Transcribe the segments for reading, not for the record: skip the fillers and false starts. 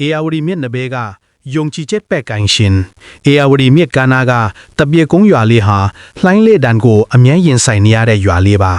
ARD မြစ်နဘေးကယုံကြည်ချက်ပဲ့ကန်ရှင် ARD မြစ်ကနာကတပြေကုန်းရွာလေးဟာလှိုင်းလေးတန်ကိုအမြဲရင်ဆိုင်နေရတဲ့ရွာလေးပါ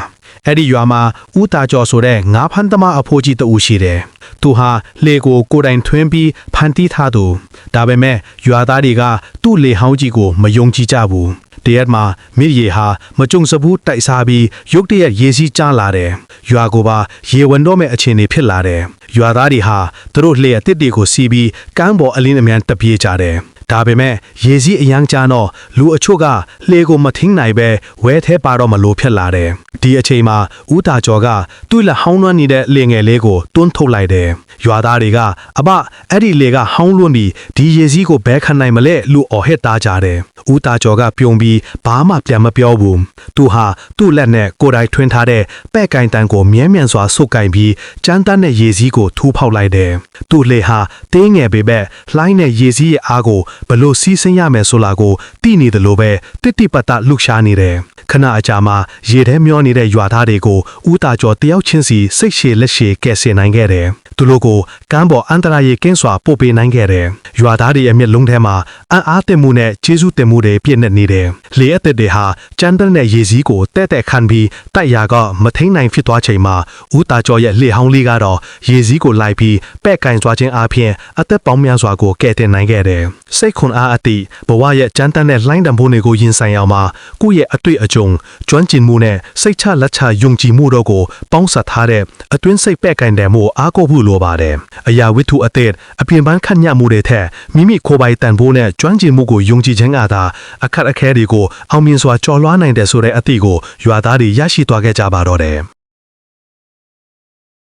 အဲ့ဒီရွာမှာဦးတာကျော်ဆိုတဲ့ငါးဖမ်းသမားအဖိုးကြီးတူရှိတယ်သူဟာလေကိုကိုယ်တိုင်ထွင်းပြီးဖန်တီးထားသူဒါပေမဲ့ရွာသားတွေကသူ့လေဟောင်းကြီးကိုမယုံကြည်ကြဘူးတရက်မှာမြစ်ရေဟာမကြုံစဘူးတိုက်စားပြီးရုတ်တရက်ရေစီးကျလာတယ်ရွာကိုပါရေဝင်တော့မဲ့အခြေအနေဖြစ်လာတယ်ရွာသားတွေဟာသူတို့လှေအသစ်တွေကိုစီးပြီးကမ်းပေါ်အလင်းအမြန်တပြေးကြတယ်ဒါပေမဲ့ရေစီးအယမ်းကြတော့လူအချို့ကလှေကိုမထင်းနိုင်ပဲဝဲထဲပါတော့မလို့ဖြစ်လာတယ်ဒီအချိန်မှာဦးတာကျော်ကသူ့လက်ဟောင်းလွှမ်းနေတဲ့လေငယ်လေးကိုတွန်းထုတ်လိုက်တယ်ရွာသားတွေကအဘအဲ့ဒီလေကဟောင်းလွှမ်းပြီးဒီရေစီးကိုဘဲခံနိုင်မလဲလို့အော်ဟစ်သားကြတယ်ဦးတာကျော်ကပြုံပြီးဘာမှပြန်မပြောဘူးသူဟာသူ့လက်နဲ့ကိုယ်တိုင်ထွင်းထားတဲ့ပဲ့ကင်တန်ကိုမြဲမြံစွာဆုပ်ကင်ပြီးကြမ်းတမ်းတဲ့ရေစီးကိုထူးဖောက်လိုက်တယ်သူ့လေဟာတင်းငယ်ပေမဲ့လှိုင်းတဲ့ရေစီးရဲ့အားကိုဘလို့စီးဆင်းရမယ်ဆိုလာကိုသိနေတယ်လို့ပဲတိတိပတ်ပတ်လှုပ်ရှားနေတယ်ခဏအကြာမှာရေထဲမျောနေတဲ့ရွာသားတွေကိုဦးတာကျော်တယောက်ချင်းစီစိတ်ရှည်လက်ရှည်ကယ်ဆယ်နိုင်ခဲ့တယ်သူတို့ကိုကမ်းပေါ်အန်တရာရေကင်းစွာပို့ပေးနိုင်ခဲ့တယ်ရွာသားတွေအမျက်လုံးထဲမှာအံ့အားသင့်မှုနဲ့ကျေးဇူးတင်မှုတွေပြည့်နေနေတယ်လေအသက်တွေဟာကြမ်းတမ်းတဲ့ရေစီးကိုတဲ့တဲ့ခံပြီးတိုက်ရာကမထိန်နိုင်ဖြစ်သွားချိန်မှာဦးတာကျော်ရဲ့လေဟောင်းလေးကတော့ရေစီးကိုလိုက်ပြီးပဲ့ကင်သွားခြင်းအပြင်အသက်ပေါင်းများစွာကိုကယ်တင်နိုင်ခဲ့တယ်စိတ်ခွန်အားအသည့်ဘဝရဲ့ကြမ်းတမ်းတဲ့လှိုင်းတံပိုးတွေကိုရင်ဆိုင်အောင်မှာကိုယ့်ရဲ့အတွေ့အကြုံကျွမ်းကျင်မှုနဲ့စိတ်ချလက်ချယုံကြည်မှုတို့ကိုပေါင်းစပ်ထားတဲ့အတွင်းစိတ်ပဲ့ကင်တယ်မှုအားကိုးဖို့လိုပါတယ်အရာဝတ္ထုအသက်အပြင်ပန်းခန့်ညမှုတွေထက်မိမိကိုယ်ပိုင်တန်ဖိုးနဲ့ကျွမ်းကျင်မှုကိုယုံကြည်ခြင်းကသာအခက်အခဲတွေကိုအောင်မြင်စွာကျော်လွှားနိုင်တယ်ဆိုတဲ့အသည့်ကိုရွာသားတွေရရှိသွားခဲ့ကြပါတော့တယ်